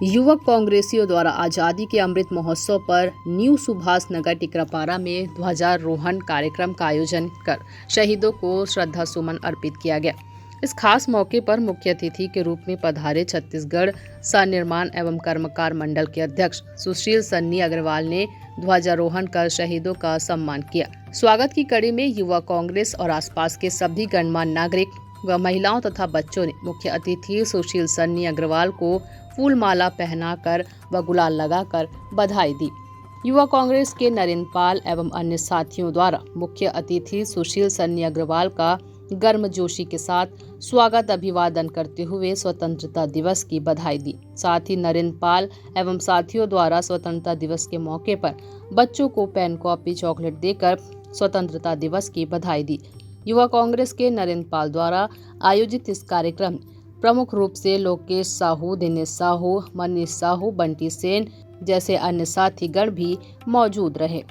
युवक कांग्रेसियों द्वारा आज़ादी के अमृत महोत्सव पर न्यू सुभाष नगर टिकरापारा में ध्वजारोहण कार्यक्रम का आयोजन कर शहीदों को श्रद्धा सुमन अर्पित किया गया। इस खास मौके पर मुख्य अतिथि के रूप में पधारे छत्तीसगढ़ सनिर्माण एवं कर्मकार मंडल के अध्यक्ष सुशील सन्नी अग्रवाल ने ध्वजारोहण कर शहीदों का सम्मान किया। स्वागत की कड़ी में युवा कांग्रेस और आसपास के सभी गणमान्य नागरिक व महिलाओं तथा बच्चों ने मुख्य अतिथि सुशील सन्नी अग्रवाल को फूल माला पहनाकर व गुलाल लगाकर बधाई दी। युवा कांग्रेस के नरेंद्र पाल एवं अन्य साथियों द्वारा मुख्य अतिथि सुशील सन्नी अग्रवाल का गर्मजोशी के साथ स्वागत अभिवादन करते हुए स्वतंत्रता दिवस की बधाई दी। साथ ही नरेंद्र पाल एवं साथियों द्वारा स्वतंत्रता दिवस के मौके पर बच्चों को पेन कॉपी चॉकलेट देकर स्वतंत्रता दिवस की बधाई दी। युवा कांग्रेस के नरेंद्र पाल द्वारा आयोजित इस कार्यक्रम में प्रमुख रूप से लोकेश साहू, दिनेश साहू, मनीष साहू, बंटी सेन जैसे अन्य साथीगण भी मौजूद रहे।